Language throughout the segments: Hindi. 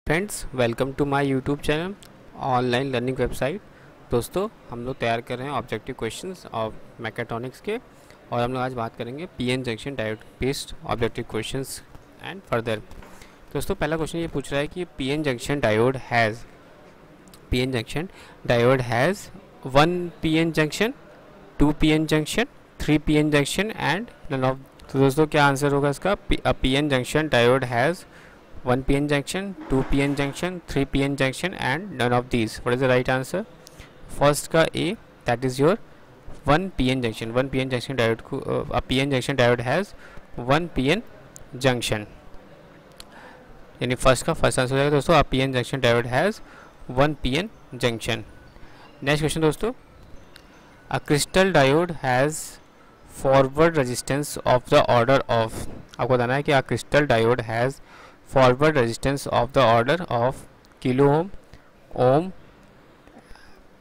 Friends, welcome to my YouTube channel online learning website. दोस्तों, हम लोग तैयार कर रहे हैं ऑब्जेक्टिव क्वेश्चंस और मैकेट्रॉनिक्स के, और हम लोग आज बात करेंगे PN junction diode based objective questions and further. दोस्तों, पहला क्वेश्चन ये पूछ रहा है कि PN junction diode has 1 PN junction, 2 PN junction, 3 PN junction and none of. तो दोस्तों, क्या आंसर होगा इसका? PN junction diode has 1 PN junction, 2 PN junction, 3 PN junction and none of these. What is the right answer? First का A, that is your 1 PN junction. 1 PN junction diode को a PN junction diode has 1 PN junction. यानी फर्स्ट का फर्स्ट आंसर हो जाएगा दोस्तों। a PN junction diode has 1 PN junction. Next question दोस्तों, a crystal diode has forward resistance of the order of। आपको बताना है कि a crystal diode has forward resistance of the order of kilo ohm, ohm,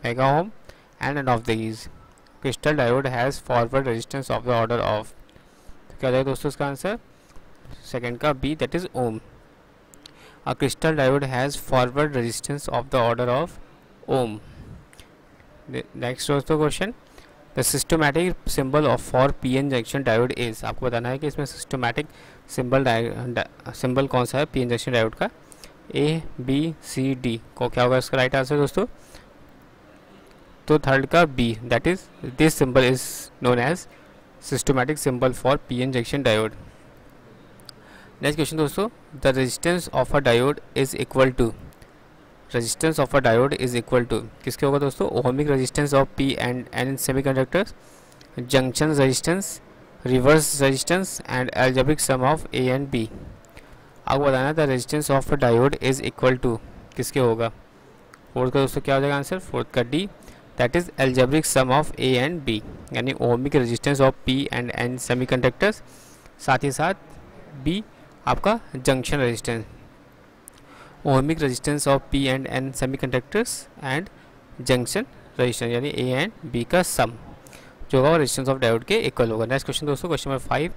mega ohm and none of these. Crystal diode has forward resistance of the order of, तो क्या हो जाएगा दोस्तों इसका आंसर? सेकेंड का B, that is ohm. A crystal diode has forward resistance of the order of ohm. Next दोस्तों question, the systematic symbol of for PN junction diode is. आपको बताना है कि इसमें सिस्टमैटिक सिंबल कौन सा है पीएन जंक्शन डायोड का? A, B, C, D को क्या होगा इसका राइट आंसर दोस्तों? तो थर्ड का B, that is this symbol is known as systematic symbol for PN junction diode. Next question दोस्तों, the resistance of a diode is equal to. Resistance of a diode is equal to किसके होगा दोस्तों? Ohmic resistance of P and N semiconductors, junction resistance, reverse resistance and algebraic sum of A and B। आपको बताना the resistance of a diode is equal to किसके होगा? फोर्थ का दोस्तों क्या हो जाएगा आंसर? फोर्थ का D, that is algebraic sum of A and B, यानी ohmic resistance of P and N semiconductors, साथ ही साथ B आपका junction resistance, ohmic resistance of P and N semiconductors and junction resistance, यानी A एंड B का सम जो होगा रेजिस्टेंस ऑफ डायोड के इक्वल होगा। नेक्स्ट क्वेश्चन दोस्तों, क्वेश्चन नंबर 5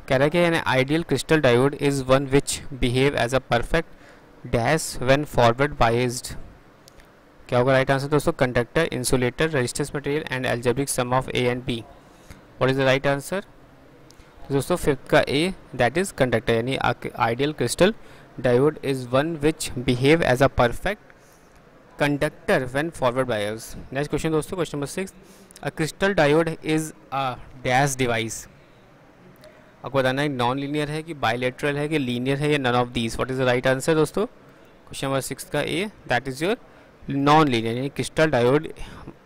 कह रहा है कि an ideal crystal diode is one which behave as a perfect dash when forward biased. क्या होगा राइट आंसर दोस्तों? Conductor, insulator, resistance material and algebraic sum of A and B। What is the right answer? दोस्तों फिफ्थ का A, दैट इज कंडक्टर, यानी ideal crystal diode is one which behave as a perfect conductor when forward biased. Next question दोस्तों, question number 6, a crystal diode is a dash device. आपको बताना है नॉन लीनियर है कि बायलेटरल है कि लीनियर है या none of these. What is the right answer दोस्तों? क्वेश्चन नंबर 6 का A, that is your non linear, यानी crystal diode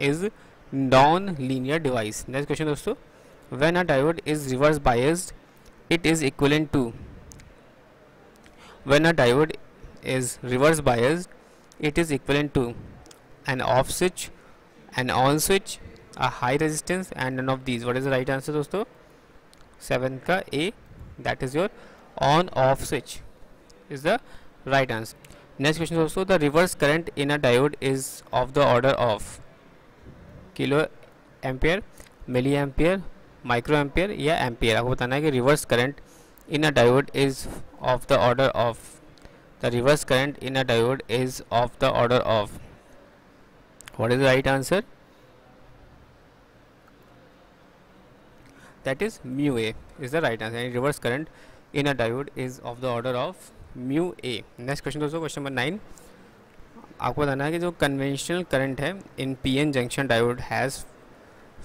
is non linear device. Next question दोस्तों, when a diode is reverse biased it is equivalent to. When a diode is reverse biased it is equivalent to an off switch, an on switch, a high resistance and none of these. What is the right answer दोस्तों? 7 का A, that is your on off switch is the right answer. Next question दोस्तों, the reverse current in a diode is of the order of kilo ampere, milli ampere, micro ampere या एम्पियर। आपको बताना है कि reverse current in a diode is of the order of. The reverse current in a diode is of the order of. What is the right answer? That is mu A is the right answer. And reverse current in a diode is of the order of mu A. Next question दोस्तों, क्वेश्चन नंबर 9 आपको बताना है कि जो कन्वेंशनल करंट है in PN junction diode has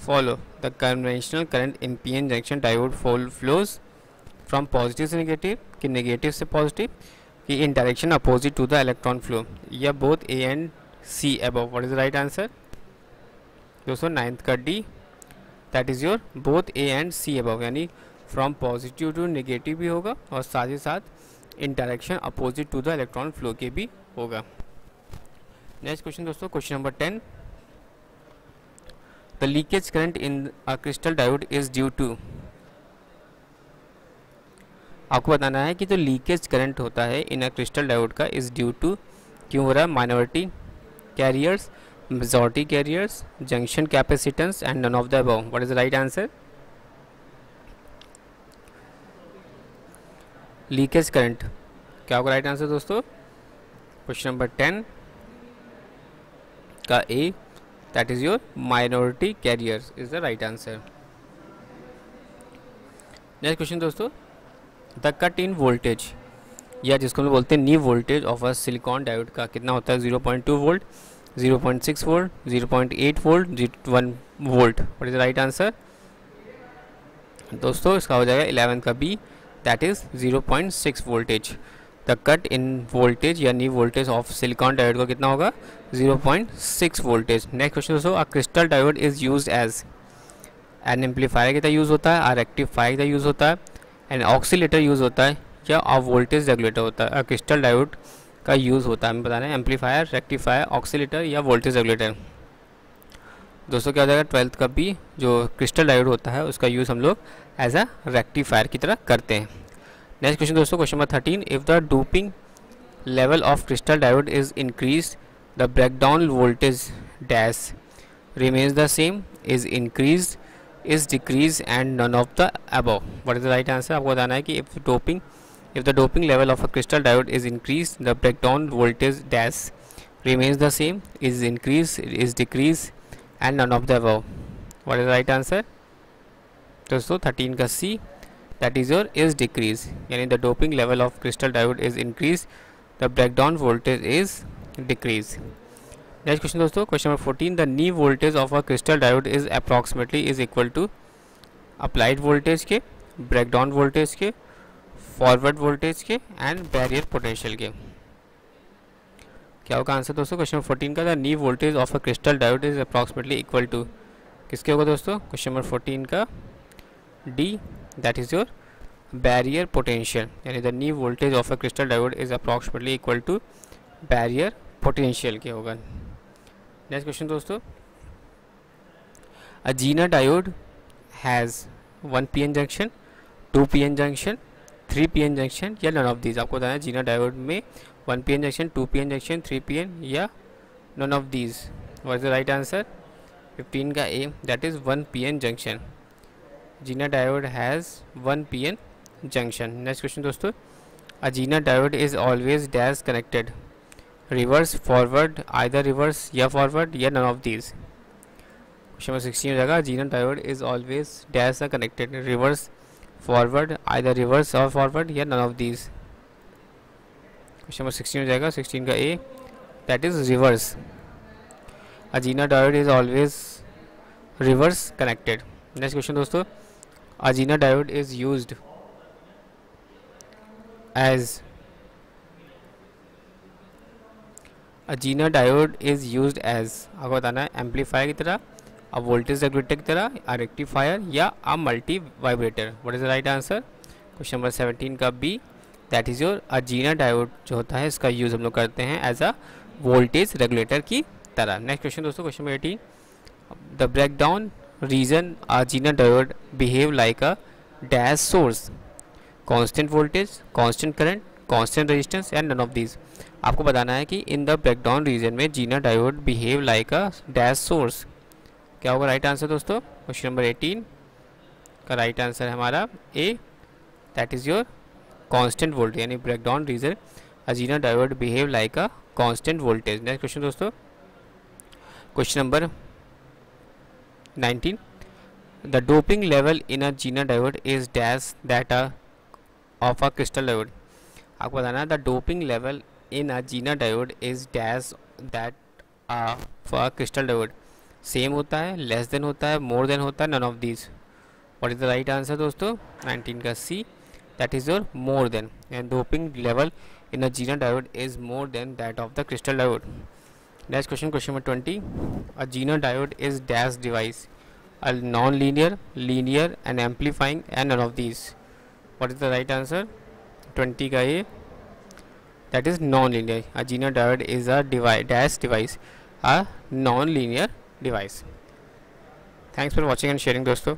follow the conventional current in PN junction diode flows from positive से नेगेटिव कि नेगेटिव से पॉजिटिव कि in direction opposite to the electron flow या both A and C above. What is the right answer दोस्तों? 9th का D, that is your both A and C above, यानी फ्रॉम पॉजिटिव टू नेगेटिव भी होगा और साथ ही साथ in direction opposite to the electron flow के भी होगा। नेक्स्ट क्वेश्चन दोस्तों, question number 10, the leakage current in a crystal diode is due to. आपको बताना है कि जो लीकेज करंट होता है इन अ क्रिस्टल डायोड का इज ड्यू टू क्यों हो रहा है? Minority carriers, majority carriers, junction capacitance and none of the above. What is the right answer? Leakage current क्या होगा राइट आंसर दोस्तों? क्वेश्चन नंबर 10 का A, that is your minority carriers is the right answer. Next question दोस्तों, द कट इन वोल्टेज या जिसको हम बोलते हैं knee voltage of a silicon diode का कितना होता है? 0.2 volt, 0.6 volt, 0.8 volt, 1 volt. What is the right answer दोस्तों? इसका हो जाएगा 11 का B, that is 0.6 voltage. The cut in voltage या knee voltage of silicon diode का कितना होगा? 0.6 वोल्टेज। नेक्स्ट क्वेश्चन दोस्तों, a crystal diode is used as an amplifier की तरह यूज़ होता है, अ रेक्टिफायर की तरह यूज़ होता है, एन ऑक्सीलेटर यूज़ होता है, या अ वोल्टेज रेगुलेटर होता है। क्रिस्टल डायोड का यूज़ होता है, हमें बताना है एम्पलीफायर, रेक्टिफायर, ऑक्सीलेटर या वोल्टेज रेगुलेटर। दोस्तों क्या हो जाएगा? 12th का बी, जो क्रिस्टल डायोड होता है उसका यूज़ हम लोग एज अ रेक्टिफायर की तरह करते हैं। नेक्स्ट क्वेश्चन दोस्तों, question number 13, if the doping level of crystal diode is increase the breakdown voltage dash remains the same, is increase, is decrease and none of the above। what is the right answer? आपको बताना है कि if the doping level of a crystal diode is increased, the breakdown voltage dash remains the same, is increase, is decrease and none of the above। what is the right answer दोस्तों? 13 का C, that is your is decrease, यानी the doping level of crystal diode is increased, the breakdown voltage is decrease। Next question दोस्तों, question number 14, the knee voltage of a crystal diode is approximately is equal to applied voltage के, ब्रेकडाउन वोल्टेज के, फॉरवर्ड वोल्टेज के एंड बैरियर पोटेंशियल के। क्या होगा आंसर दोस्तों? क्वेश्चन नंबर 14 का the knee voltage of a crystal diode is approximately equal to किसके होगा दोस्तों? क्वेश्चन नंबर 14 का D, that is your barrier potential, यानी the knee voltage of a crystal diode is approximately equal to barrier potential के होगा। नेक्स्ट क्वेश्चन दोस्तों, a zener diode has 1 PN junction, 2 PN junction, 3 PN junction या नन ऑफ दीज। आपको बताना है जीना डायोड में 1 PN junction, 2 PN junction, 3 PN या none of these. What is the right answer? 15 का A, that is 1 PN junction. Zener diode has 1 PN junction. Next question दोस्तों, a zener diode is always dash connected, reverse, forward, either reverse या फॉरवर्ड या none of these. Question number 16 हो जाएगा, zener diode is always dash connected, reverse, forward, either reverse और फॉरवर्ड या none of these. Question number 16 हो जाएगा 16 का A, that is reverse. A zener diode is always reverse connected. Next question दोस्तों, a zener diode is used as a zener diode is used as, आपको बताना है एम्पलीफायर की तरह, अ वोल्टेज रेगुलेटर की तरह, अ रेक्टिफायर या a multivibrator. What is the right answer? Question number 17 का B, that is your a zener diode जो होता है इसका यूज़ हम लोग करते हैं एज अ वोल्टेज रेगुलेटर की तरह। नेक्स्ट क्वेश्चन दोस्तों, question number 18, the breakdown region a zener diode behave like a dash source, constant voltage, constant current, constant resistance and none of these. आपको बताना है कि इन द ब्रेकडाउन रीजन में zener diode behave like a dash source. क्या होगा राइट आंसर दोस्तों? क्वेश्चन नंबर 18 का राइट आंसर है हमारा A, that is your constant voltage, यानी breakdown reason a zener diode behave like a constant voltage. Next question दोस्तों, question number 19, the doping level in a zener diode is dash that of a crystal diode. आपको बताना है the doping level in a zener diode is dash that of a crystal diode. Same होता है, लेस देन होता है, मोर देन होता है, none of these. What is the right answer दोस्तों? 19 का C, that is your more than, and doping level in a zener diode is more than that of the crystal diode. Next question, question number 20, a zener diode is dash device, a non linear, linear and amplifying and none of these. What is the right answer? 20 का ए, that is non-linear. A Zener diode is a dash device, a non-linear device. Thanks for watching and sharing दोस्तों।